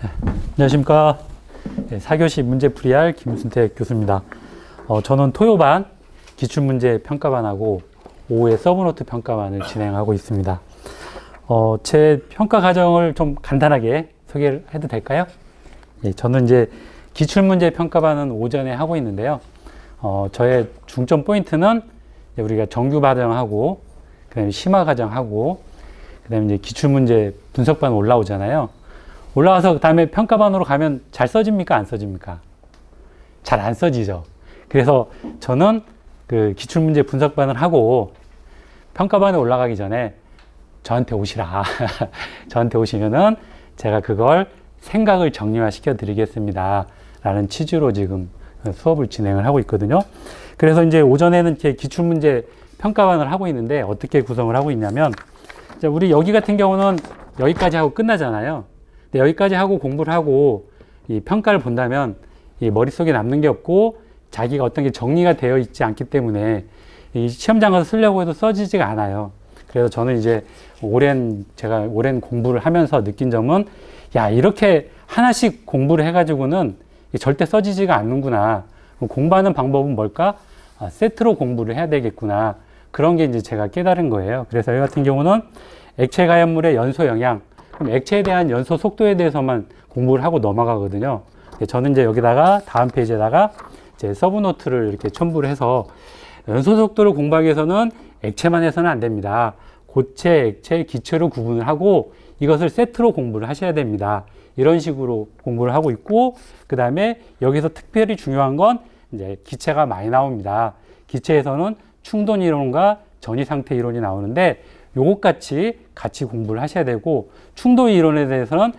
안녕하십니까. 4교시 문제풀이할 김순택 교수입니다. 저는 토요반 기출문제 평가반하고 오후에 서브노트 평가반을 진행하고 있습니다. 제 평가 과정을 좀 간단하게 소개를 해도 될까요? 저는 이제 기출문제 평가반은 오전에 하고 있는데요. 저의 중점 포인트는 우리가 정규 과정하고, 그 다음에 심화 과정하고, 그 다음에 이제 기출문제 분석반 올라오잖아요. 올라와서 그 다음에 평가반으로 가면 잘 써집니까? 안 써집니까? 잘 안 써지죠. 그래서 저는 그 기출문제 분석반을 하고 평가반에 올라가기 전에 저한테 오시라. 저한테 오시면은 제가 그걸 생각을 정리화 시켜 드리겠습니다. 라는 취지로 지금 수업을 진행을 하고 있거든요. 그래서 이제 오전에는 이렇게 기출문제 평가반을 하고 있는데 어떻게 구성을 하고 있냐면, 우리 여기 같은 경우는 여기까지 하고 끝나잖아요. 근데 여기까지 하고 공부를 하고 이 평가를 본다면 이 머릿속에 남는 게 없고 자기가 어떤 게 정리가 되어 있지 않기 때문에 이 시험장 가서 쓰려고 해도 써지지가 않아요. 그래서 저는 이제 제가 오랜 공부를 하면서 느낀 점은, 야, 이렇게 하나씩 공부를 해가지고는 절대 써지지가 않는구나. 공부하는 방법은 뭘까? 세트로 공부를 해야 되겠구나. 그런 게 이제 제가 깨달은 거예요. 그래서 이 같은 경우는 액체 가연물의 연소 영향, 그럼 액체에 대한 연소 속도에 대해서만 공부를 하고 넘어가거든요. 저는 이제 여기다가 다음 페이지에다가 제 서브노트를 이렇게 첨부를 해서, 연소 속도를 공부하기 위해서는 액체만 해서는 안 됩니다. 고체, 액체, 기체로 구분을 하고 이것을 세트로 공부를 하셔야 됩니다. 이런 식으로 공부를 하고 있고, 그 다음에 여기서 특별히 중요한 건 이제 기체가 많이 나옵니다. 기체에서는 충돈 이론과 전이 상태 이론이 나오는데 요것 같이 공부를 하셔야 되고, 충돌 이론에 대해서는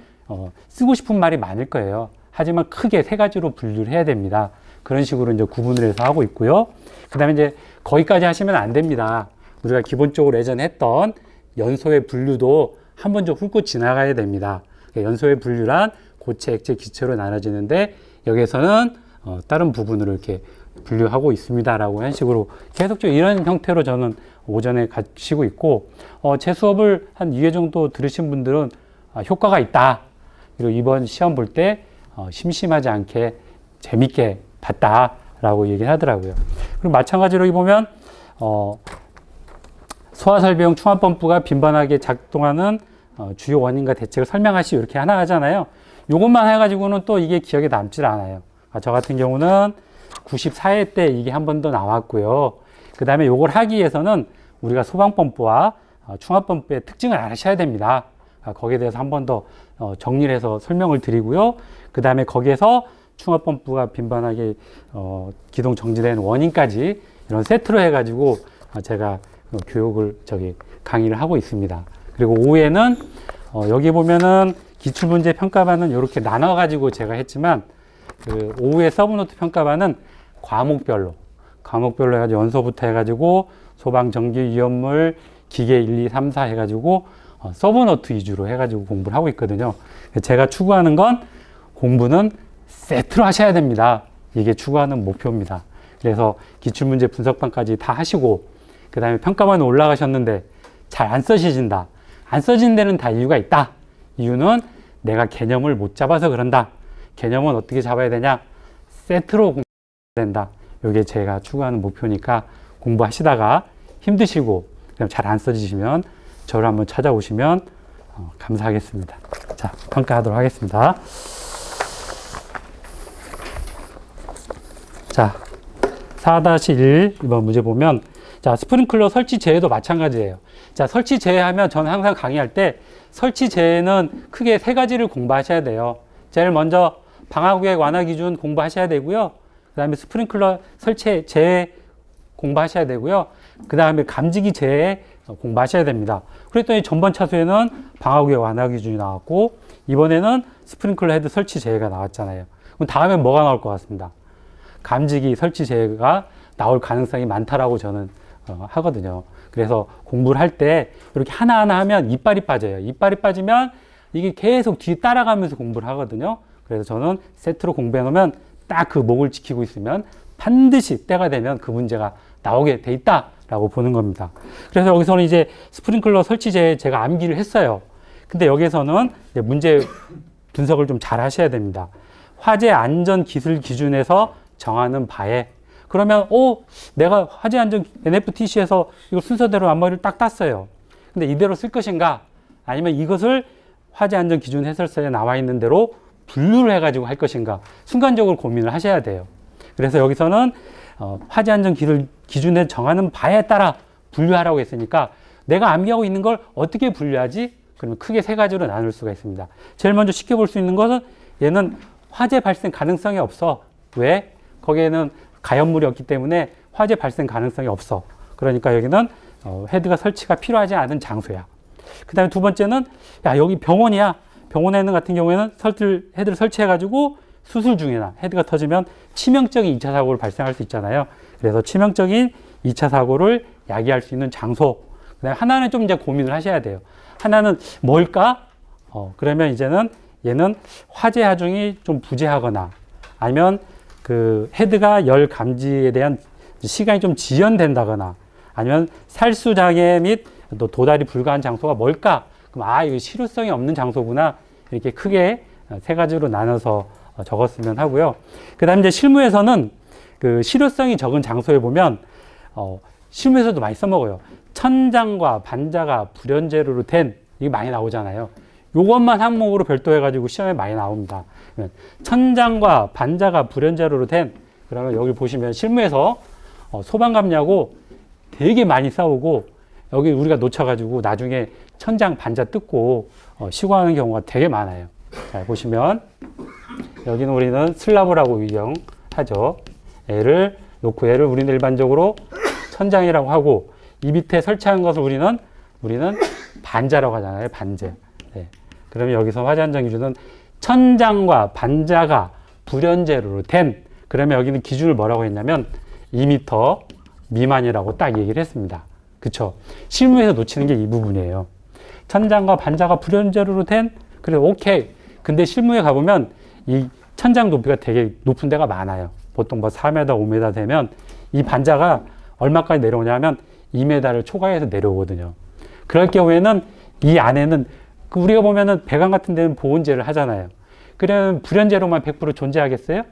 쓰고 싶은 말이 많을 거예요. 하지만 크게 세 가지로 분류를 해야 됩니다. 그런 식으로 이제 구분을 해서 하고 있고요. 그 다음에 이제 거기까지 하시면 안 됩니다. 우리가 기본적으로 예전에 했던 연소의 분류도 한 번 좀 훑고 지나가야 됩니다. 연소의 분류란 고체, 액체, 기체로 나눠지는데 여기에서는 다른 부분으로 이렇게 분류하고 있습니다라고 한 식으로 계속적으로 이런 형태로 저는 오전에 가시고 있고, 제 수업을 한 2회 정도 들으신 분들은 효과가 있다. 그리고 이번 시험 볼 때 심심하지 않게 재밌게 봤다라고 얘기를 하더라고요. 그리고 마찬가지로 보면 소화설비용 충합펌프가 빈번하게 작동하는 주요 원인과 대책을 설명하시 이렇게 하나 하잖아요. 요것만 해가지고는 또 이게 기억에 남질 않아요. 저 같은 경우는 94회 때 이게 한 번 더 나왔고요. 그 다음에 요걸 하기 위해서는 우리가 소방펌프와 충합펌프의 특징을 아셔야 됩니다. 거기에 대해서 한 번 더 정리를 해서 설명을 드리고요. 그 다음에 거기에서 충합펌프가 빈번하게 기동 정지되는 원인까지 이런 세트로 해가지고 제가 교육을 강의를 하고 있습니다. 그리고 오후에는 여기 보면은 기출문제 평가반은 이렇게 나눠가지고 제가 했지만, 그 오후에 서브노트 평가반은 과목별로 해가지고 연소부터 해가지고 소방, 전기, 위험물, 기계 1, 2, 3, 4 해가지고 서브노트 위주로 해가지고 공부를 하고 있거든요. 제가 추구하는 건 공부는 세트로 하셔야 됩니다. 이게 추구하는 목표입니다. 그래서 기출문제 분석반까지 다 하시고, 그 다음에 평가반에 올라가셨는데 잘 안 써지신다. 안 써진 데는 다 이유가 있다. 이유는 내가 개념을 못 잡아서 그런다. 개념은 어떻게 잡아야 되냐? 세트로 공부해야 된다. 이게 제가 추구하는 목표니까 공부하시다가 힘드시고 잘 안 써지시면 저를 한번 찾아오시면 감사하겠습니다. 자, 평가하도록 하겠습니다. 자, 4-1 이번 문제 보면, 자, 스프링클러 설치 제외도 마찬가지예요. 자, 설치 제외하면 저는 항상 강의할 때 설치 제외는 크게 세 가지를 공부하셔야 돼요. 제일 먼저 방화구역 완화 기준 공부하셔야 되고요. 그 다음에 스프링클러 설치 제외 공부하셔야 되고요. 그 다음에 감지기 제외 공부하셔야 됩니다. 그랬더니 전번 차수에는 방화구역 완화 기준이 나왔고, 이번에는 스프링클러 헤드 설치 제외가 나왔잖아요. 그럼 다음에 뭐가 나올 것 같습니다? 감지기 설치 제외가 나올 가능성이 많다라고 저는 하거든요. 그래서 공부를 할 때 이렇게 하나하나 하면 이빨이 빠져요. 이빨이 빠지면 이게 계속 뒤에 따라가면서 공부를 하거든요. 그래서 저는 세트로 공부해 놓으면 딱 그 목을 지키고 있으면 반드시 때가 되면 그 문제가 나오게 돼 있다라고 보는 겁니다. 그래서 여기서는 이제 스프링클러 설치제 제가 암기를 했어요. 근데 여기서는 문제 분석을 좀 잘 하셔야 됩니다. 화재 안전 기술 기준에서 정하는 바에 그러면 내가 화재 안전 NFTC에서 이거 순서대로 앞머리를 딱 땄어요. 근데 이대로 쓸 것인가? 아니면 이것을 화재 안전 기준 해설서에 나와 있는 대로 분류를 해가지고 할 것인가? 순간적으로 고민을 하셔야 돼요. 그래서 여기서는 화재 안전 기술 기준에 정하는 바에 따라 분류하라고 했으니까 내가 암기하고 있는 걸 어떻게 분류하지? 그러면 크게 세 가지로 나눌 수가 있습니다. 제일 먼저 쉽게 볼 수 있는 것은 얘는 화재 발생 가능성이 없어. 왜? 거기에는 가연물이 없기 때문에 화재 발생 가능성이 없어. 그러니까 여기는 헤드가 설치가 필요하지 않은 장소야. 그 다음에 두 번째는 여기 병원이야. 병원에는 같은 경우에는 헤드를 설치해가지고 수술 중이나 헤드가 터지면 치명적인 2차 사고를 발생할 수 있잖아요. 그래서 치명적인 2차 사고를 야기할 수 있는 장소. 그다음에 하나는 좀 이제 고민을 하셔야 돼요. 하나는 뭘까? 그러면 이제는 얘는 화재 하중이 좀 부재하거나 아니면 그 헤드가 열 감지에 대한 시간이 좀 지연된다거나 아니면 살수장애 및 또 도달이 불가한 장소가 뭘까? 그럼 이거 실효성이 없는 장소구나. 이렇게 크게 세 가지로 나눠서 적었으면 하고요. 그 다음에 이제 실무에서는 그 실효성이 적은 장소에 보면 실무에서도 많이 써먹어요. 천장과 반자가 불연재료로 된 이게 많이 나오잖아요. 요것만 항목으로 별도 해가지고 시험에 많이 나옵니다. 천장과 반자가 불연재료로 된 그러면 여기 보시면 실무에서 소방감리하고 되게 많이 싸우고 여기 우리가 놓쳐가지고 나중에 천장 반자 뜯고 시공하는 경우가 되게 많아요. 자, 보시면 여기는 우리는 슬라브라고 유형하죠. 얘를 놓고 얘를 우리는 일반적으로 천장이라고 하고 이 밑에 설치한 것을 우리는 반자라고 하잖아요. 반제. 네. 그러면 여기서 화재 안전 기준은 천장과 반자가 불연재료로 된 그러면 여기는 기준을 뭐라고 했냐면 2m 미만이라고 딱 얘기를 했습니다. 그쵸? 실무에서 놓치는 게 이 부분이에요. 천장과 반자가 불연재료로 된 그래 오케이. 근데 실무에 가보면 이 천장 높이가 되게 높은 데가 많아요. 보통 4m, 5m 되면 이 반자가 얼마까지 내려오냐면 2m를 초과해서 내려오거든요. 그럴 경우에는 이 안에는 우리가 보면은 배관 같은 데는 보온재를 하잖아요. 그러면 불연재료만 100% 존재하겠어요?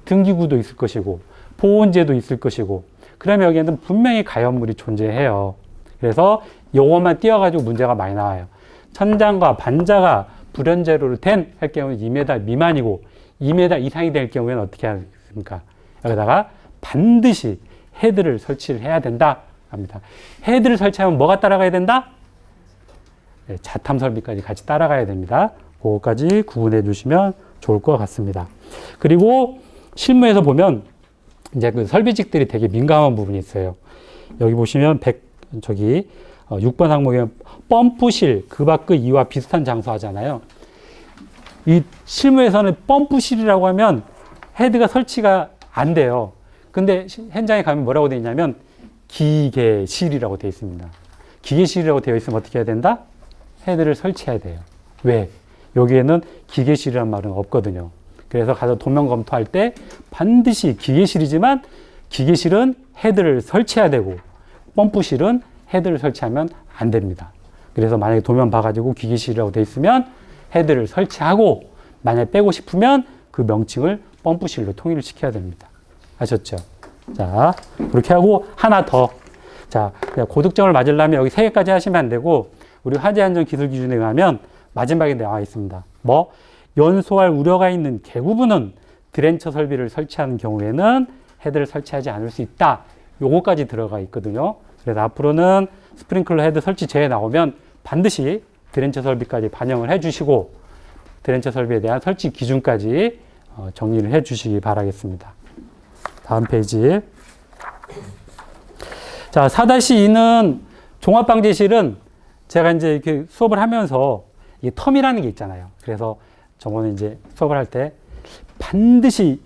등기구도 있을 것이고 보온재도 있을 것이고 그러면 여기에는 분명히 가연물이 존재해요. 그래서 요것만 띄워가지고 문제가 많이 나와요. 천장과 반자가 불연재료로 된 할 경우는 2m 미만이고 2m 이상이 될 경우에는 어떻게 하겠습니까? 여기다가 반드시 헤드를 설치를 해야 된다 합니다. 헤드를 설치하면 뭐가 따라가야 된다? 네, 자탐 설비까지 같이 따라가야 됩니다. 그거까지 구분해 주시면 좋을 것 같습니다. 그리고 실무에서 보면 이제 그 설비직들이 되게 민감한 부분이 있어요. 여기 보시면 6번 항목에 펌프실, 그 밖의 이와 비슷한 장소 하잖아요. 이 실무에서는 펌프실이라고 하면 헤드가 설치가 안 돼요. 근데 현장에 가면 뭐라고 되어 있냐면 기계실이라고 되어 있습니다. 기계실이라고 되어 있으면 어떻게 해야 된다? 헤드를 설치해야 돼요. 왜? 여기에는 기계실이란 말은 없거든요. 그래서 가서 도면 검토할 때 반드시 기계실이지만 기계실은 헤드를 설치해야 되고 펌프실은 헤드를 설치하면 안 됩니다. 그래서 만약에 도면 봐가지고 기계실이라고 되어 있으면 헤드를 설치하고 만약에 빼고 싶으면 그 명칭을 펌프실로 통일을 시켜야 됩니다. 아셨죠? 자, 그렇게 하고 하나 더. 자, 고득점을 맞으려면 여기 3개까지 하시면 안 되고 우리 화재 안전 기술 기준에 의하면 마지막에 나와 있습니다. 연소할 우려가 있는 개구부는 드렌처 설비를 설치하는 경우에는 헤드를 설치하지 않을 수 있다. 요거까지 들어가 있거든요. 그래서 앞으로는 스프링클러 헤드 설치 제에 나오면 반드시 드렌처 설비까지 반영을 해주시고 드렌처 설비에 대한 설치 기준까지 정리를 해주시기 바라겠습니다. 다음 페이지. 자, 4-2는 종합방제실은 제가 이제 이렇게 수업을 하면서 이게 텀이라는 게 있잖아요. 그래서 저번에 이제 수업을 할 때 반드시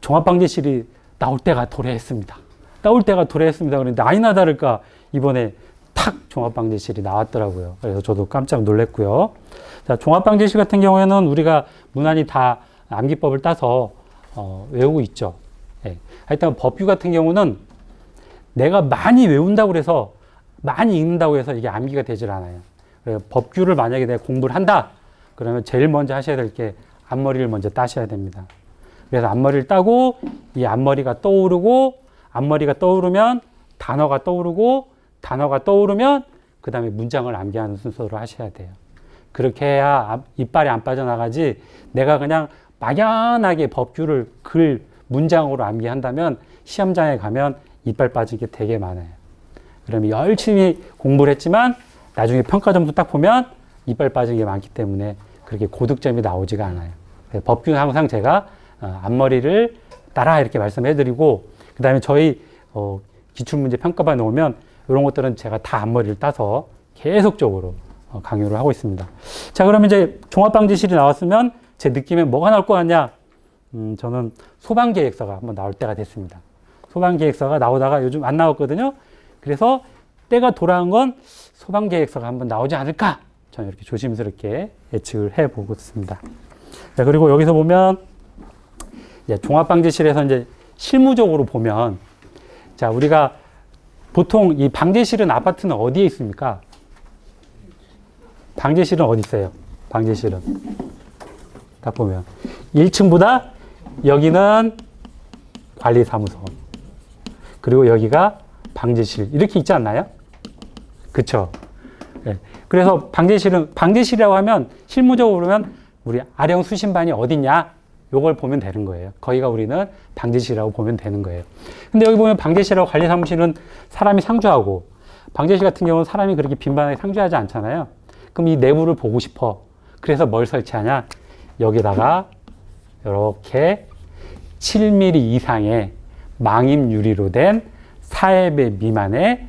종합방제실이 나올 때가 도래했습니다. 그런데 아니나 다를까 이번에 탁 종합방제실이 나왔더라고요. 그래서 저도 깜짝 놀랐고요. 자, 종합방제실 같은 경우에는 우리가 무난히 다 암기법을 따서 외우고 있죠. 예. 하여튼 법규 같은 경우는 내가 많이 외운다고 해서 많이 읽는다고 해서 이게 암기가 되질 않아요. 법규를 만약에 내가 공부를 한다. 그러면 제일 먼저 하셔야 될 게 앞머리를 먼저 따셔야 됩니다. 그래서 앞머리를 따고 이 앞머리가 떠오르고 앞머리가 떠오르면 단어가 떠오르고 단어가 떠오르면 그 다음에 문장을 암기하는 순서로 하셔야 돼요. 그렇게 해야 이빨이 안 빠져나가지 내가 그냥 막연하게 법규를 문장으로 암기한다면 시험장에 가면 이빨 빠진 게 되게 많아요. 그러면 열심히 공부를 했지만 나중에 평가점수 딱 보면 이빨 빠진 게 많기 때문에 그렇게 고득점이 나오지가 않아요. 법규는 항상 제가 앞머리를 따라 이렇게 말씀해드리고 그 다음에 저희 기출문제 평가반에 오면 이런 것들은 제가 다 앞머리를 따서 계속적으로 강요를 하고 있습니다. 자, 그러면 이제 종합방지실이 나왔으면 제 느낌에 뭐가 나올 것 같냐? 저는 소방계획서가 한번 나올 때가 됐습니다. 소방계획서가 나오다가 요즘 안 나왔거든요. 그래서 때가 돌아온 건 소방계획서가 한번 나오지 않을까? 저는 이렇게 조심스럽게 예측을 해보고 있습니다. 자, 그리고 여기서 보면 이제 종합방지실에서 이제 실무적으로 보면 자, 우리가 보통 이 방제실은 아파트는 어디에 있습니까? 방제실은 어디 있어요? 방제실은 딱 보면 1층보다 여기는 관리사무소 그리고 여기가 방제실 이렇게 있지 않나요? 그쵸? 네. 그래서 방제실이라고 하면 실무적으로 보면 우리 아령 수신반이 어딨냐? 요걸 보면 되는 거예요. 거기가 우리는 방제실이라고 보면 되는 거예요. 근데 여기 보면 방제실하고 관리사무실은 사람이 상주하고 방제실 같은 경우는 사람이 그렇게 빈번하게 상주하지 않잖아요. 그럼 이 내부를 보고 싶어. 그래서 뭘 설치하냐? 여기다가 이렇게 7mm 이상의 망임 유리로 된 4회배 미만의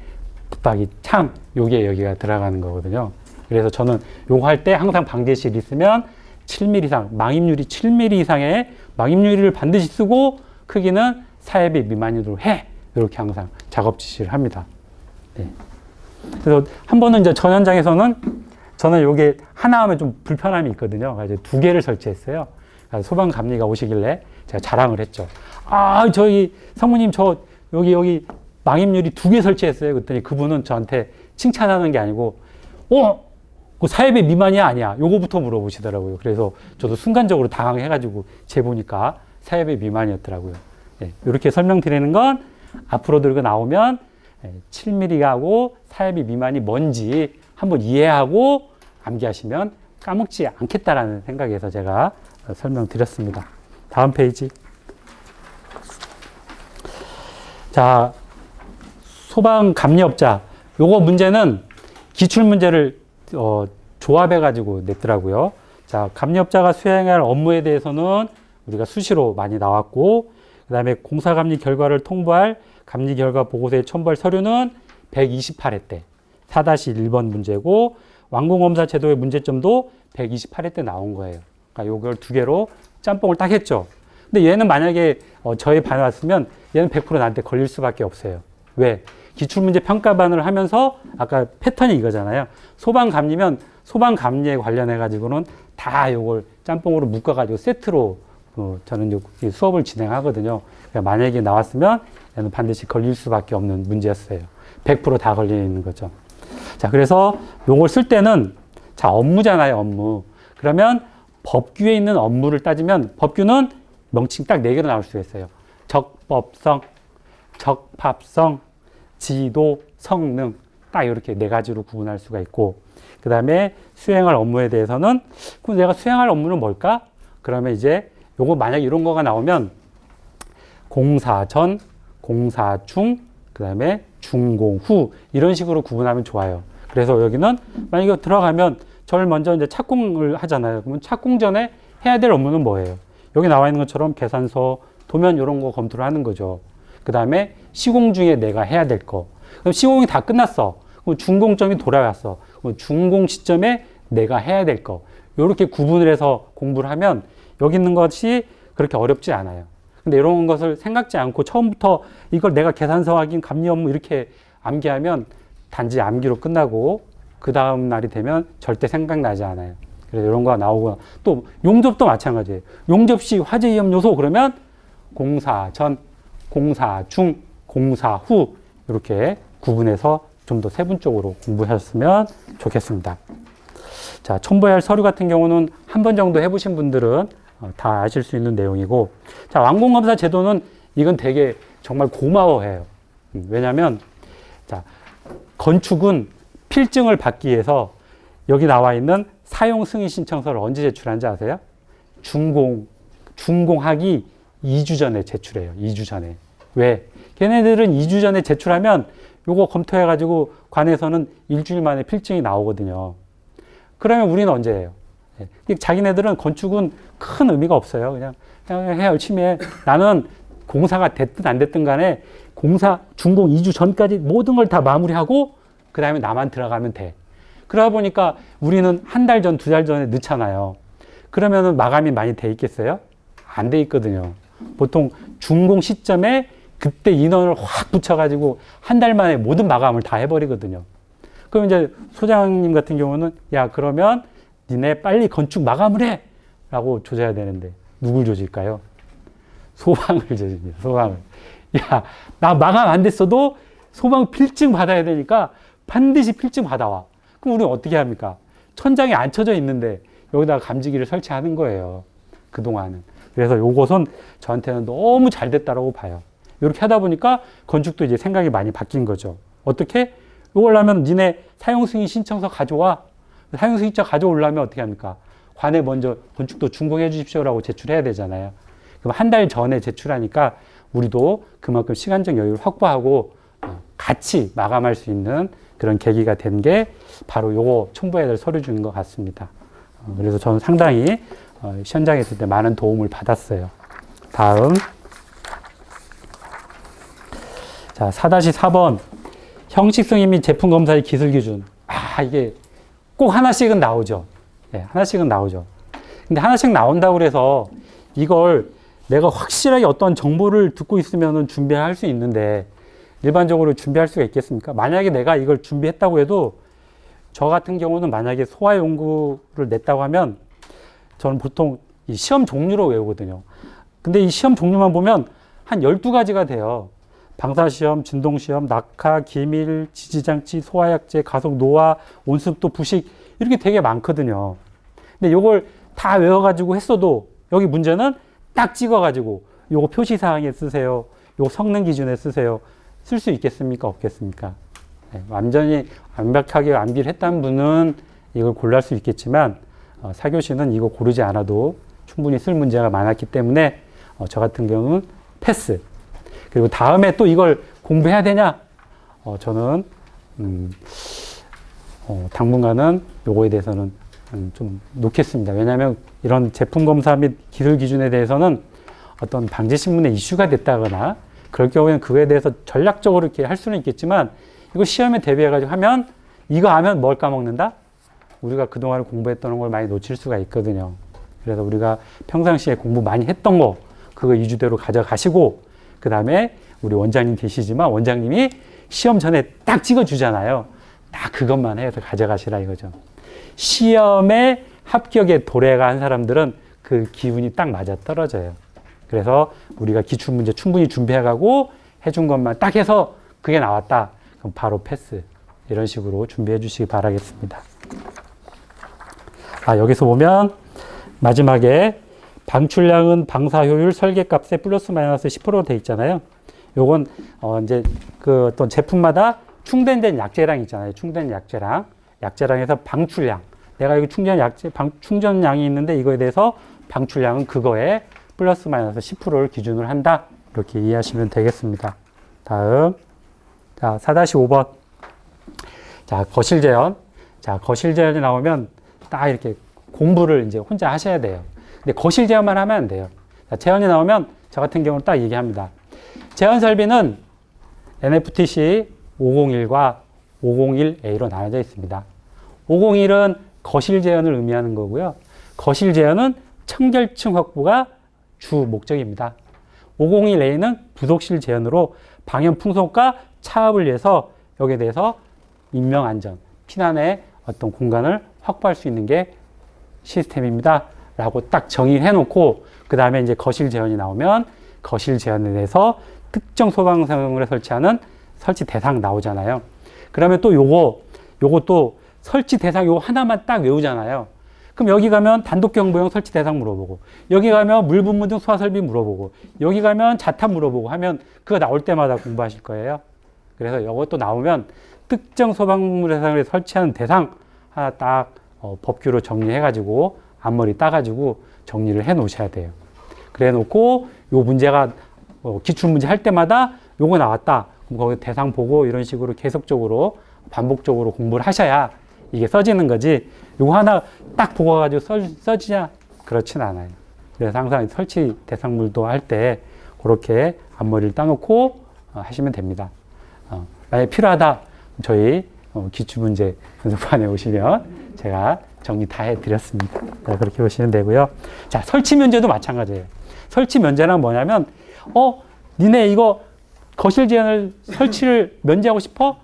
붙박이 창, 요게 여기가 들어가는 거거든요. 그래서 저는 요거 할 때 항상 방제실 있으면 7mm 이상, 망임유리 7mm 이상의 망임유리를 반드시 쓰고 크기는 4회배 미만으로 해. 이렇게 항상 작업 지시를 합니다. 네. 그래서 한 번은 이제 전 현장에서는 저는 요게 하나 하면 좀 불편함이 있거든요. 그래서 2개를 설치했어요. 소방감리가 오시길래 제가 자랑을 했죠. 아, 저기 성모님 저 여기 망임유리 2개 설치했어요. 그랬더니 그분은 저한테 칭찬하는 게 아니고 그 4회배 미만이 아니야. 요거부터 물어보시더라고요. 그래서 저도 순간적으로 당황해가지고 재보니까 4회배 미만이었더라고요. 네, 이렇게 설명드리는 건 앞으로 들고 나오면 7mm하고 4회배 미만이 뭔지 한번 이해하고 암기하시면 까먹지 않겠다라는 생각에서 제가 설명드렸습니다. 다음 페이지. 자, 소방감리업자. 요거 문제는 기출문제를 조합해가지고 냈더라고요. 자, 감리업자가 수행할 업무에 대해서는 우리가 수시로 많이 나왔고, 그 다음에 공사감리 결과를 통보할 감리 결과 보고서에 첨부할 서류는 128회 때 4-1번 문제고, 완공검사 제도의 문제점도 128회 때 나온 거예요. 그러니까 요걸 2개로 짬뽕을 딱 했죠. 근데 얘는 만약에 저희 반에 왔으면 얘는 100% 나한테 걸릴 수밖에 없어요. 왜? 기출문제 평가반을 하면서 아까 패턴이 이거잖아요. 소방감리면 소방감리에 관련해 가지고는 다 요걸 짬뽕으로 묶어 가지고 세트로 저는 수업을 진행하거든요. 그러니까 만약에 나왔으면 얘는 반드시 걸릴 수밖에 없는 문제였어요. 100% 다 걸리는 거죠. 자, 그래서 요걸 쓸 때는 자, 업무잖아요, 업무. 그러면 법규에 있는 업무를 따지면 법규는 명칭 딱 4개로 나올 수 있어요. 적법성, 적합성, 지도, 성능 딱 이렇게 4가지로 구분할 수가 있고, 그 다음에 수행할 업무에 대해서는 그럼 내가 수행할 업무는 뭘까? 그러면 이제 요거 만약에 이런 거가 나오면 공사 전, 공사 중, 그 다음에 준공 후 이런 식으로 구분하면 좋아요. 그래서 여기는 만약에 들어가면 저를 먼저 이제 착공을 하잖아요. 그러면 착공 전에 해야 될 업무는 뭐예요? 여기 나와 있는 것처럼 계산서, 도면 이런 거 검토를 하는 거죠. 그 다음에 시공 중에 내가 해야 될 거. 그럼 시공이 다 끝났어. 그럼 준공점이 돌아왔어. 그럼 준공 시점에 내가 해야 될 거. 이렇게 구분을 해서 공부를 하면 여기 있는 것이 그렇게 어렵지 않아요. 근데 이런 것을 생각지 않고 처음부터 이걸 내가 계산서 확인, 감리 업무 이렇게 암기하면 단지 암기로 끝나고 그 다음 날이 되면 절대 생각나지 않아요. 그래서 이런 거 나오고 또 용접도 마찬가지예요. 용접 시 화재 위험 요소 그러면 공사 전, 공사 중, 공사 후 이렇게 구분해서 좀 더 세분적으로 공부하셨으면 좋겠습니다. 자, 첨부해야 할 서류 같은 경우는 한 번 정도 해보신 분들은 다 아실 수 있는 내용이고, 자, 완공검사 제도는 이건 되게 정말 고마워해요. 왜냐면, 자, 건축은 필증을 받기 위해서 여기 나와 있는 사용 승인 신청서를 언제 제출한지 아세요? 준공하기 2주 전에 제출해요. 2주 전에. 왜? 걔네들은 2주 전에 제출하면 요거 검토해가지고 관에서는 일주일 만에 필증이 나오거든요. 그러면 우리는 언제 해요? 자기네들은 건축은 큰 의미가 없어요. 그냥 해, 열심히 해. 나는 공사가 됐든 안 됐든 간에 준공 2주 전까지 모든 걸 다 마무리하고 그 다음에 나만 들어가면 돼. 그러다 보니까 우리는 한 달 전, 두 달 전에 넣잖아요. 그러면은 마감이 많이 돼 있겠어요? 안 돼 있거든요. 보통 준공 시점에 그때 인원을 확 붙여가지고 한 달 만에 모든 마감을 다 해버리거든요. 그럼 이제 소장님 같은 경우는 야, 그러면 니네 빨리 건축 마감을 해! 라고 조져야 되는데 누굴 조질까요? 소방을 조집니다. 소방을. 야, 나 마감 안 됐어도 소방 필증 받아야 되니까 반드시 필증 받아와. 그럼 우리는 어떻게 합니까? 천장이 안 쳐져 있는데 여기다가 감지기를 설치하는 거예요. 그동안은. 그래서 요것은 저한테는 너무 잘 됐다라고 봐요. 이렇게 하다 보니까 건축도 이제 생각이 많이 바뀐 거죠. 어떻게? 이걸 하면 니네 사용승인 신청서 가져와. 사용승인 신청 가져오려면 어떻게 합니까? 관에 먼저 건축도 준공해 주십시오라고 제출해야 되잖아요. 그럼 한 달 전에 제출하니까 우리도 그만큼 시간적 여유를 확보하고 같이 마감할 수 있는 그런 계기가 된 게 바로 요거 첨부해야 될 서류 중인 것 같습니다. 그래서 저는 상당히 현장에 있을 때 많은 도움을 받았어요. 다음. 자, 4-4번. 형식승인 및 제품 검사의 기술 기준. 이게 꼭 하나씩은 나오죠. 네, 하나씩은 나오죠. 근데 하나씩 나온다고 그래서 이걸 내가 확실하게 어떤 정보를 듣고 있으면 준비할 수 있는데 일반적으로 준비할 수가 있겠습니까? 만약에 내가 이걸 준비했다고 해도 저 같은 경우는 만약에 소화연구를 냈다고 하면 저는 보통 이 시험 종류로 외우거든요. 근데 이 시험 종류만 보면 한 12가지가 돼요. 방사시험, 진동시험, 낙하, 기밀, 지지장치, 소화약제, 가속, 노화, 온습도, 부식 이렇게 되게 많거든요. 근데 이걸 다 외워가지고 했어도 여기 문제는 딱 찍어가지고 요거 표시사항에 쓰세요. 요거 성능 기준에 쓰세요. 쓸 수 있겠습니까? 없겠습니까? 네, 완전히 완벽하게 완비를 했다는 분은 이걸 골랄 수 있겠지만 4교시는 이거 고르지 않아도 충분히 쓸 문제가 많았기 때문에 저 같은 경우는 패스. 그리고 다음에 또 이걸 공부해야 되냐? 저는 당분간은 요거에 대해서는 좀 놓겠습니다. 왜냐하면 이런 제품 검사 및 기술 기준에 대해서는 어떤 방재신문에 이슈가 됐다거나 그럴 경우에는 그거에 대해서 전략적으로 이렇게 할 수는 있겠지만 이거 시험에 대비해가지고 하면 이거 하면 뭘 까먹는다? 우리가 그동안 공부했던 걸 많이 놓칠 수가 있거든요. 그래서 우리가 평상시에 공부 많이 했던 거 그거 이주대로 가져가시고 그 다음에 우리 원장님 계시지만 원장님이 시험 전에 딱 찍어주잖아요. 딱 그것만 해서 가져가시라 이거죠. 시험에 합격에 도래가 한 사람들은 그 기운이 딱 맞아 떨어져요. 그래서 우리가 기출문제 충분히 준비해가고 해준 것만 딱 해서 그게 나왔다. 그럼 바로 패스. 이런 식으로 준비해 주시기 바라겠습니다. 여기서 보면 마지막에 방출량은 방사효율 설계값에 플러스 마이너스 10%로 돼 있잖아요. 요건 이제 그 어떤 제품마다 충전된 약재량 있잖아요. 충전 약재량. 약재량에서 방출량. 내가 여기 충전량이 있는데 이거에 대해서 방출량은 그거에 플러스 마이너스 10%를 기준으로 한다. 이렇게 이해하시면 되겠습니다. 다음. 자, 4-5번. 자, 거실 재현. 자, 거실 재현이 나오면 딱 이렇게 공부를 이제 혼자 하셔야 돼요. 근데 거실 재현만 하면 안 돼요. 자, 재현이 나오면 저 같은 경우는 딱 얘기합니다. 재현 설비는 NFTC 501과 501A로 나눠져 있습니다. 501은 거실 재현을 의미하는 거고요. 거실 재현은 청결층 확보가 주 목적입니다. 501A는 부속실 재현으로 방연 풍속과 차압을 위해서 여기에 대해서 인명 안전, 피난의 어떤 공간을 확보할 수 있는 게 시스템입니다. 라고 딱 정의해 놓고 그 다음에 이제 거실 재현이 나오면 거실 재현에 대해서 특정 소방상을 설치하는 설치 대상 나오잖아요. 그러면 또 요것도 설치 대상 요 하나만 딱 외우잖아요. 그럼 여기 가면 단독 경보용 설치 대상 물어보고, 여기 가면 물 분무 등 소화 설비 물어보고, 여기 가면 자탑 물어보고 하면 그거 나올 때마다 공부하실 거예요. 그래서 이것도 나오면 특정 소방물 대상을 설치하는 대상 하나 딱 법규로 정리해가지고 앞머리 따가지고 정리를 해 놓으셔야 돼요. 그래 놓고 요 문제가 기출 문제 할 때마다 요거 나왔다. 그럼 거기 대상 보고 이런 식으로 계속적으로 반복적으로 공부를 하셔야 이게 써지는 거지. 요거 하나 딱 보고 가지고 써지냐? 그렇진 않아요. 그래서 항상 설치 대상물도 할 때 그렇게 앞머리를 따놓고 하시면 됩니다. 만약에 필요하다. 저희 기출문제 분석반에 오시면 제가 정리 다 해드렸습니다. 그렇게 보시면 되고요. 자, 설치 면제도 마찬가지예요. 설치 면제는 뭐냐면, 니네 이거 거실 제한을 설치를 면제하고 싶어?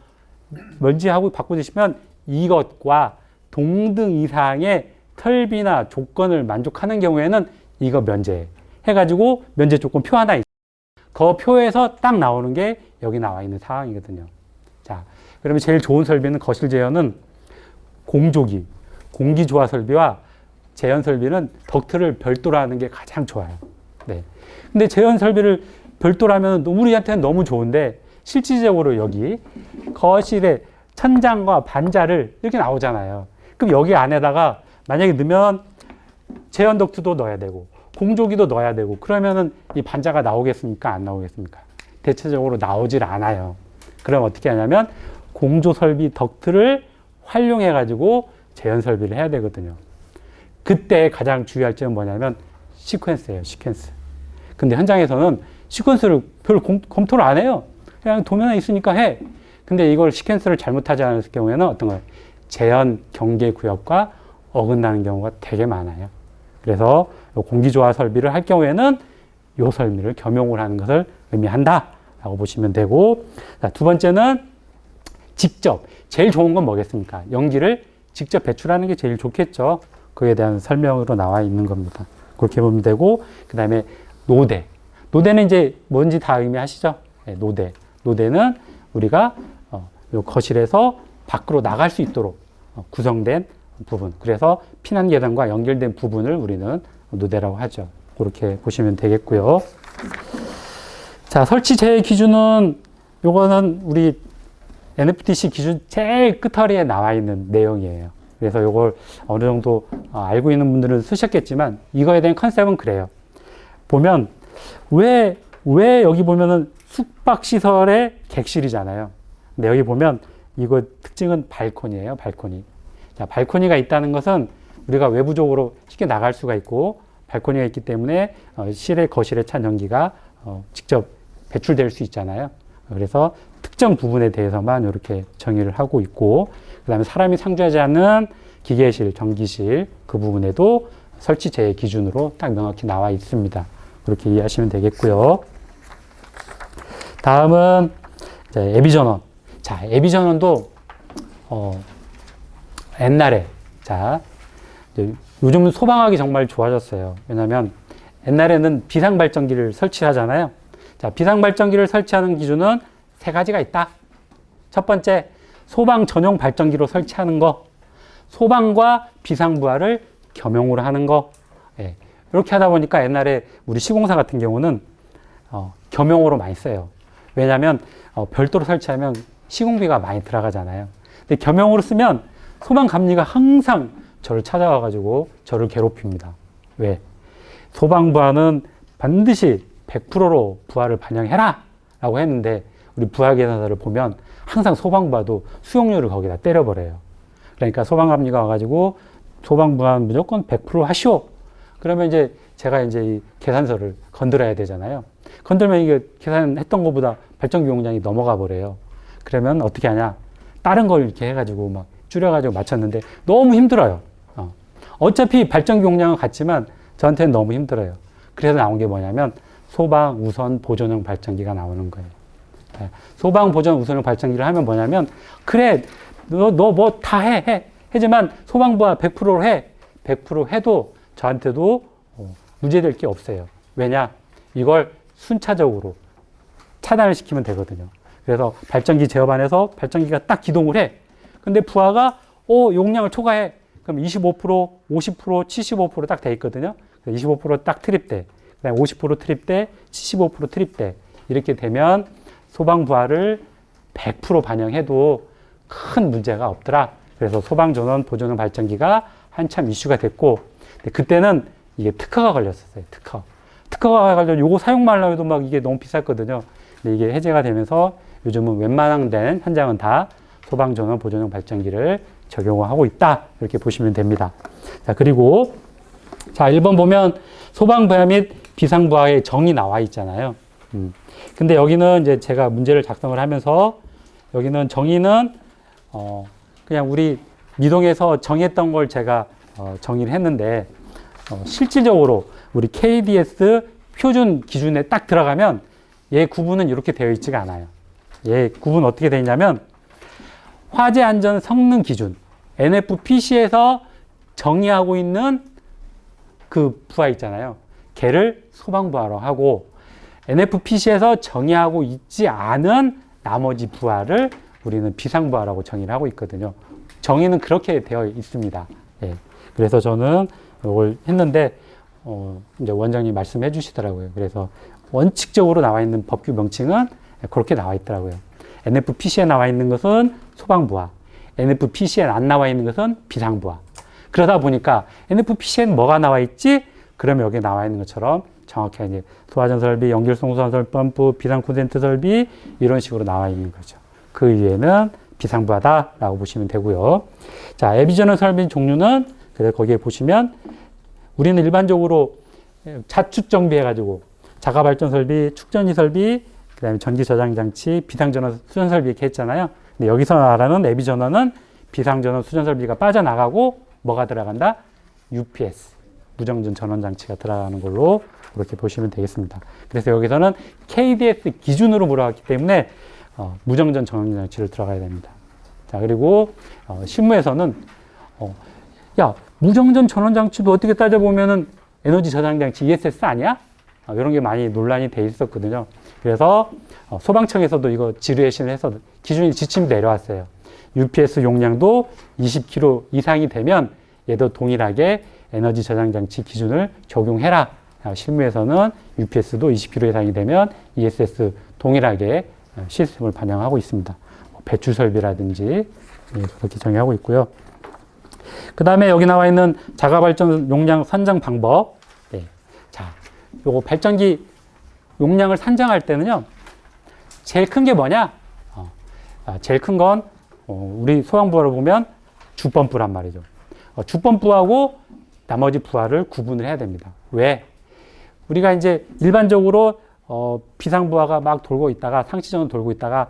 면제하고 바꿔주시면 이것과 동등 이상의 설비나 조건을 만족하는 경우에는 이거 면제 해가지고 면제 조건 표 하나 있어요. 그 표에서 딱 나오는 게 여기 나와 있는 사항이거든요. 자, 그러면 제일 좋은 설비는 거실 제어는 공조기, 공기조화 설비와 제연 설비는 덕트를 별도로 하는 게 가장 좋아요. 네. 근데 제연 설비를 별도로 하면 우리한테는 너무 좋은데 실질적으로 여기 거실에 천장과 반자를 이렇게 나오잖아요. 그럼 여기 안에다가 만약에 넣으면 제연 덕트도 넣어야 되고 공조기도 넣어야 되고 그러면은 이 반자가 나오겠습니까? 안 나오겠습니까? 대체적으로 나오질 않아요. 그럼 어떻게 하냐면 공조 설비 덕트를 활용해 가지고 제연 설비를 해야 되거든요. 그때 가장 주의할 점은 뭐냐면 시퀀스예요. 시퀀스. 근데 현장에서는 시퀀스를 별로 검토를 안 해요. 그냥 도면에 있으니까 해. 근데 이걸 시퀀스를 잘못하지 않을 경우에는 어떤 거예요? 제연 경계 구역과 어긋나는 경우가 되게 많아요. 그래서 공기조화 설비를 할 경우에는 이 설비를 겸용을 하는 것을 의미한다라고 보시면 되고, 자, 두 번째는 직접. 제일 좋은 건 뭐겠습니까? 연기를 직접 배출하는 게 제일 좋겠죠. 그에 대한 설명으로 나와 있는 겁니다. 그렇게 보면 되고, 그 다음에 노대. 노대는 이제 뭔지 다 의미하시죠? 네, 노대. 노대는 우리가 요 거실에서 밖으로 나갈 수 있도록 구성된 부분. 그래서 피난 계단과 연결된 부분을 우리는 노대라고 하죠. 그렇게 보시면 되겠고요. 자, 설치 제외 기준은 요거는 우리 NFTC 기준 제일 끝허리에 나와 있는 내용이에요. 그래서 요걸 어느 정도 알고 있는 분들은 쓰셨겠지만 이거에 대한 컨셉은 그래요. 보면 왜 여기 보면은 숙박시설의 객실이잖아요. 근데 여기 보면 이거 특징은 발코니예요. 발코니. 자, 발코니가 있다는 것은 우리가 외부적으로 쉽게 나갈 수가 있고 발코니가 있기 때문에 실내 거실에 찬 전기가 직접 배출될 수 있잖아요. 그래서 특정 부분에 대해서만 이렇게 정의를 하고 있고, 그 다음에 사람이 상주하지 않는 기계실, 전기실 그 부분에도 설치 제외 기준으로 딱 명확히 나와 있습니다. 그렇게 이해하시면 되겠고요. 다음은 애비전원. 자, 애비전원도 옛날에, 자, 요즘은 소방하기 정말 좋아졌어요. 왜냐하면 옛날에는 비상발전기를 설치하잖아요. 자, 비상발전기를 설치하는 기준은 세 가지가 있다. 첫 번째, 소방 전용 발전기로 설치하는 거. 소방과 비상부하를 겸용으로 하는 거. 예, 이렇게 하다 보니까 옛날에 우리 시공사 같은 경우는 겸용으로 많이 써요. 왜냐하면 별도로 설치하면 시공비가 많이 들어가잖아요. 근데 겸용으로 쓰면 소방감리가 항상 저를 찾아와가지고 저를 괴롭힙니다. 왜? 소방부하는 반드시 100%로 부하를 반영해라! 라고 했는데 우리 부하 계산서를 보면 항상 소방부하도 수용료를 거기다 때려버려요. 그러니까 소방감리가 와가지고 소방부하는 무조건 100% 하시오! 그러면 이제 제가 이제 이 계산서를 건드려야 되잖아요. 건들면 이게 계산했던 것보다 발전기 용량이 넘어가 버려요. 그러면 어떻게 하냐? 다른 걸 이렇게 해가지고 막 줄여가지고 맞췄는데 너무 힘들어요. 어차피 발전기 용량은 같지만 저한테는 너무 힘들어요. 그래서 나온 게 뭐냐면 소방 우선 보존형 발전기가 나오는 거예요. 소방 보존 우선형 발전기를 하면 뭐냐면 그래 너 뭐 다 해. 하지만 소방부하 100%로 해. 100% 해도 저한테도 문제될 게 없어요. 왜냐? 이걸 순차적으로 차단을 시키면 되거든요. 그래서 발전기 제어반에서 발전기가 딱 기동을 해. 근데 부하가 용량을 초과해. 그럼 25%, 50%, 75%딱 돼 있거든요. 25%딱 트립돼. 그다음에 50% 트립돼, 75% 트립돼. 이렇게 되면 소방부하를 100% 반영해도 큰 문제가 없더라. 그래서 소방전원 보조용 발전기가 한참 이슈가 됐고, 근데 그때는 이게 특허가 걸렸었어요. 특허가 걸려 요거 사용만 하려고 해도 막 이게 너무 비쌌거든요. 근데 이게 해제가 되면서 요즘은 웬만한 데는 현장은 다 소방전원 보조용 발전기를 적용하고 있다. 이렇게 보시면 됩니다. 자, 그리고 자, 1번 보면 소방부하 및 비상부하의 정의 나와 있잖아요. 근데 여기는 이제 제가 문제를 작성을 하면서 여기는 정의는 그냥 우리 미동에서 정했던 걸 제가 정의를 했는데 실질적으로 우리 KDS 표준 기준에 딱 들어가면 얘 구분은 이렇게 되어 있지가 않아요. 얘 구분 어떻게 되어 있냐면 화재 안전 성능 기준 NFPC에서 정의하고 있는 그 부하 있잖아요. 걔를 소방부하로 하고 NFPC에서 정의하고 있지 않은 나머지 부하를 우리는 비상부하라고 정의를 하고 있거든요. 정의는 그렇게 되어 있습니다. 예. 그래서 저는 이걸 했는데 이제 원장님이 말씀해 주시더라고요. 그래서 원칙적으로 나와 있는 법규 명칭은 그렇게 나와 있더라고요. NFPC에 나와 있는 것은 소방부하, NFPC에 안 나와 있는 것은 비상부하. 그러다 보니까 NFPC에는 뭐가 나와 있지? 그러면 여기 나와 있는 것처럼 정확히 이제 소화전 설비, 연결성 소화전 펌프, 비상 콘센트 설비 이런 식으로 나와 있는 거죠. 그 이외에는 비상부하다라고 보시면 되고요. 자, 애비전원 설비 종류는 그래서 거기에 보시면 우리는 일반적으로 자축 정비해가지고 자가 발전 설비, 축전기 설비, 그다음에 전기 저장 장치, 비상전원 수전 설비 이렇게 했잖아요. 근데 여기서 말하는 애비전원은 비상전원 수전 설비가 빠져나가고 뭐가 들어간다? UPS, 무정전 전원 장치가 들어가는 걸로 그렇게 보시면 되겠습니다. 그래서 여기서는 KDS 기준으로 물어봤기 때문에 무정전 전원 장치를 들어가야 됩니다. 자, 그리고 실무에서는 야, 무정전 전원 장치도 어떻게 따져보면은 에너지 저장 장치 ESS 아니야? 이런 게 많이 논란이 돼 있었거든요. 그래서 소방청에서도 이거 지뢰신을 해서 기준이 지침 내려왔어요. UPS 용량도 20kg 이상이 되면 얘도 동일하게 에너지 저장 장치 기준을 적용해라. 실무에서는 UPS도 20kg 이상이 되면 ESS 동일하게 시스템을 반영하고 있습니다. 배출 설비라든지 그렇게 정의하고 있고요. 그 다음에 여기 나와 있는 자가 발전 용량 산정 방법. 네. 자, 요거 발전기 용량을 산정할 때는요, 제일 큰 게 뭐냐? 제일 큰 건 우리 소방부하로 보면 주펌프란 말이죠. 주펌프하고 나머지 부하를 구분을 해야 됩니다. 왜? 우리가 이제 일반적으로 비상부하가 막 돌고 있다가 상시전원 돌고 있다가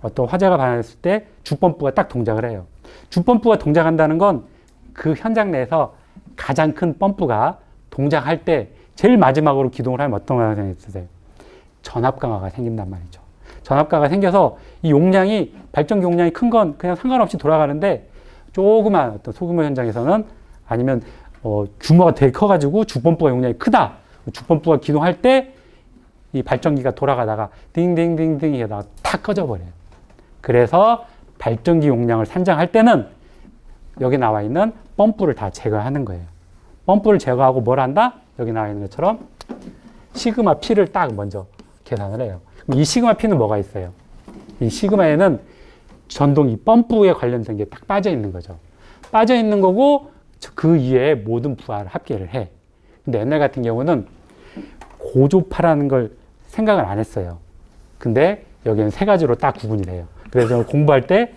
어떤 화재가 발생했을 때 주펌프가 딱 동작을 해요. 주펌프가 동작한다는 건 그 현장 내에서 가장 큰 펌프가 동작할 때 제일 마지막으로 기동을 하면 어떤 현상이 있으세요? 전압 강화가 생긴단 말이죠. 전압 강화가 생겨서 이 용량이 발전기 용량이 큰 건 그냥 상관없이 돌아가는데 조그만 어떤 소규모 현장에서는 아니면 규모가 되게 커가지고 주펌프가 용량이 크다. 주펌프가 기동할 때 이 발전기가 돌아가다가 딩딩딩딩 하다가 탁 꺼져버려요. 그래서 발전기 용량을 산정할 때는 여기 나와 있는 펌프를 다 제거하는 거예요. 펌프를 제거하고 뭘 한다? 여기 나와 있는 것처럼 시그마 P를 딱 먼저 계산을 해요. 이 시그마 P는 뭐가 있어요? 이 시그마에는 전동 이 펌프에 관련된 게 딱 빠져 있는 거죠. 빠져 있는 거고 그 이외에 모든 부하를 합계를 해. 근데 옛날 같은 경우는 고조파라는 걸 생각을 안 했어요. 근데 여기는 세 가지로 딱 구분이 돼요. 그래서 공부할 때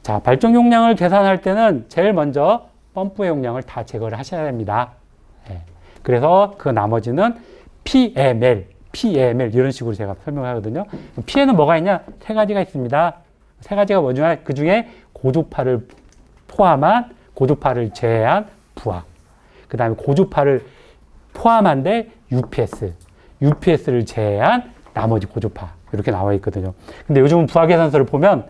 자, 발전 용량을 계산할 때는 제일 먼저 펌프의 용량을 다 제거를 하셔야 됩니다. 네. 그래서 그 나머지는 PML 이런 식으로 제가 설명을 하거든요. P에는 뭐가 있냐? 세 가지가 있습니다. 세 가지가 뭐냐? 그 중에 고조파를 포함한, 고조파를 제외한 부하. 그 다음에 고조파를 포함한데 UPS를 제외한 나머지 고조파. 이렇게 나와 있거든요. 근데 요즘은 부하 계산서를 보면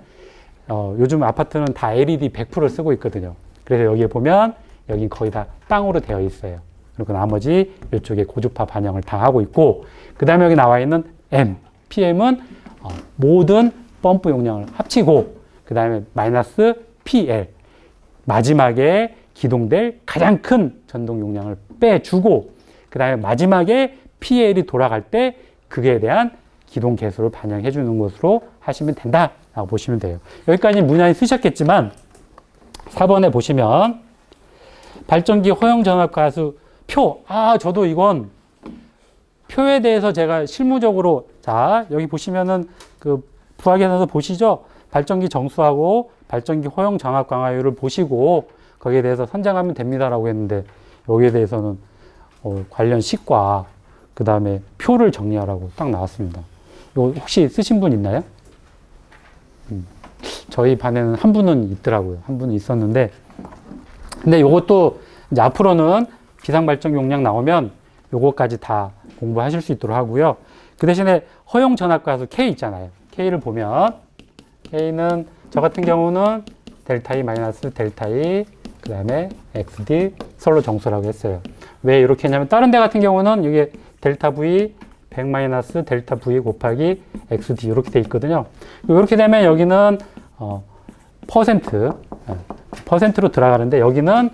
요즘 아파트는 다 LED 100%를 쓰고 있거든요. 그래서 여기에 보면 여기 거의 다 땅으로 되어 있어요. 그리고 나머지 이쪽에 고주파 반영을 다 하고 있고, 그 다음에 여기 나와 있는 PM은 모든 펌프 용량을 합치고, 그 다음에 마이너스 PL, 마지막에 기동될 가장 큰 전동 용량을 빼주고 그 다음에 마지막에 PL이 돌아갈 때 그에 대한 기동 계수를 반영해 주는 것으로 하시면 된다라고 보시면 돼요. 여기까지 문양이 쓰셨겠지만 4번에 보시면 발전기 허용 전압 가수 표. 저도 이건 표에 대해서 제가 실무적으로 자 여기 보시면은 그 부하계산서 보시죠. 발전기 정수하고 발전기 허용 전압 강화율을 보시고 거기에 대해서 선정하면 됩니다라고 했는데 여기에 대해서는 관련 식과 그 다음에 표를 정리하라고 딱 나왔습니다. 이거 혹시 쓰신 분 있나요? 저희 반에는 한 분은 있더라고요. 한 분은 있었는데 근데 이것도 이제 앞으로는 비상발전 용량 나오면 요거까지 다 공부하실 수 있도록 하고요. 그 대신에 허용 전압가수 K 있잖아요. K를 보면 K는 저 같은 경우는 델타 E 마이너스 델타 E 그 다음에 XD 솔로 정수라고 했어요. 왜 이렇게 했냐면 다른 데 같은 경우는 이게 델타 V 100 마이너스 델타 V 곱하기 XD 이렇게 돼 있거든요. 이렇게 되면 여기는 퍼센트로 들어가는데 여기는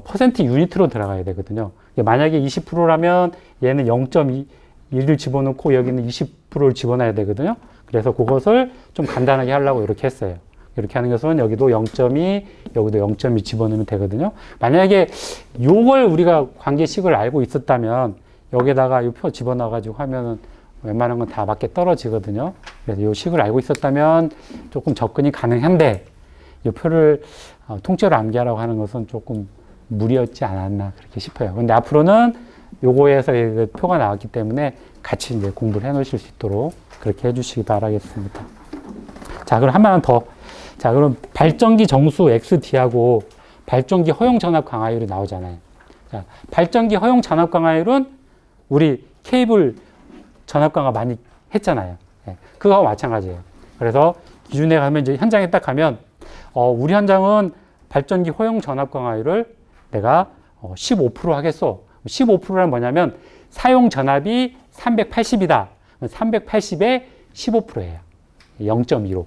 퍼센트 유니트로 들어가야 되거든요. 만약에 20%라면 얘는 0.1을 집어넣고 여기는 20%를 집어넣어야 되거든요. 그래서 그것을 좀 간단하게 하려고 이렇게 했어요. 이렇게 하는 것은 여기도 0.2, 여기도 0.2 집어넣으면 되거든요. 만약에 요걸 우리가 관계식을 알고 있었다면 여기다가 이 표 집어넣어가지고 하면은 웬만한 건 다 맞게 떨어지거든요. 그래서 이 식을 알고 있었다면 조금 접근이 가능한데 이 표를 통째로 암기하라고 하는 것은 조금 무리였지 않았나 그렇게 싶어요. 근데 앞으로는 요거에서 표가 나왔기 때문에 같이 이제 공부를 해 놓으실 수 있도록 그렇게 해 주시기 바라겠습니다. 자, 그럼 한번 더. 자, 그럼 발전기 정수 XD하고 발전기 허용 전압 강화율이 나오잖아요. 자, 발전기 허용 전압 강화율은 우리 케이블 전압 강화 많이 했잖아요. 예, 그거하고 마찬가지예요. 그래서 기준에 가면 이제 현장에 딱 가면 우리 현장은 발전기 허용 전압 강화율을 내가 15% 하겠어. 15%는 뭐냐면 사용 전압이 380이다. 380에 15%예요. 0.25.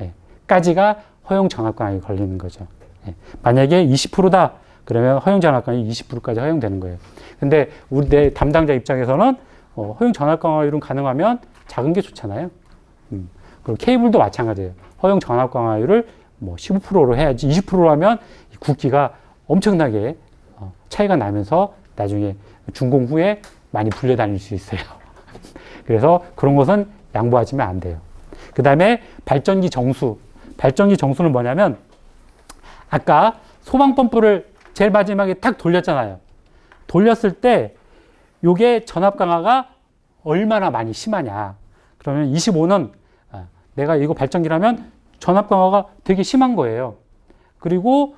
예, 까지가 허용 전압 강화율이 걸리는 거죠. 예, 만약에 20%다. 그러면 허용 전압 강화율이 20%까지 허용되는 거예요. 근데 우리 내 담당자 입장에서는 허용 전압 강화율은 가능하면 작은 게 좋잖아요. 그리고 케이블도 마찬가지예요. 허용 전압 강화율을 뭐 15%로 해야지 20%로 하면 굵기가 엄청나게 차이가 나면서 나중에 준공 후에 많이 불려다닐 수 있어요. 그래서 그런 것은 양보하시면 안 돼요. 그 다음에 발전기 정수. 발전기 정수는 뭐냐면 아까 소방펌프를 제일 마지막에 탁 돌렸잖아요. 돌렸을 때 요게 전압 강화가 얼마나 많이 심하냐. 그러면 25는 내가 이거 발전기라면 전압 강화가 되게 심한 거예요. 그리고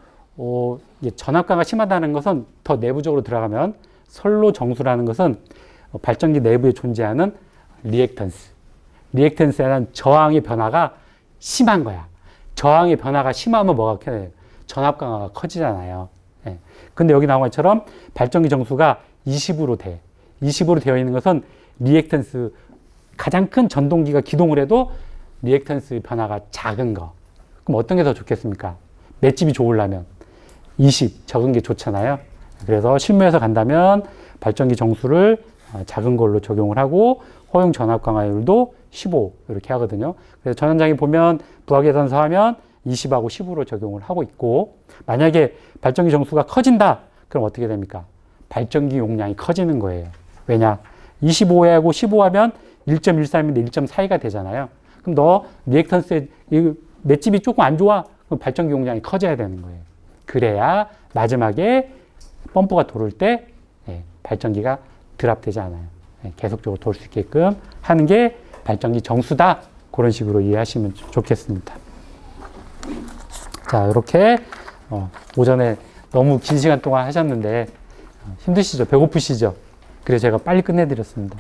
전압 강화가 심하다는 것은 더 내부적으로 들어가면 선로 정수라는 것은 발전기 내부에 존재하는 리액턴스. 리액턴스에 대한 저항의 변화가 심한 거야. 저항의 변화가 심하면 뭐가 커요? 전압 강화가 커지잖아요. 예. 근데 여기 나온 것처럼 발전기 정수가 20으로 돼. 20으로 되어 있는 것은 리액턴스, 가장 큰 전동기가 기동을 해도 리액턴스 변화가 작은 거. 그럼 어떤 게 더 좋겠습니까? 맷집이 좋으려면 20, 적은 게 좋잖아요. 그래서 실무에서 간다면 발전기 정수를 작은 걸로 적용을 하고 허용 전압 강화율도 15 이렇게 하거든요. 그래서 전 현장에 보면 부하계산서 하면 20하고 15로 적용을 하고 있고, 만약에 발전기 정수가 커진다. 그럼 어떻게 됩니까? 발전기 용량이 커지는 거예요. 왜냐? 25하고 15 하면 1.13인데 1.42가 되잖아요. 그럼 너 리액턴스의 맷집이 조금 안 좋아? 그럼 발전기 용량이 커져야 되는 거예요. 그래야 마지막에 펌프가 돌을 때 발전기가 드랍되지 않아요. 계속적으로 돌 수 있게끔 하는 게 발전기 정수다. 그런 식으로 이해하시면 좋겠습니다. 자, 이렇게 오전에 너무 긴 시간 동안 하셨는데 힘드시죠? 배고프시죠? 그래서 제가 빨리 끝내드렸습니다.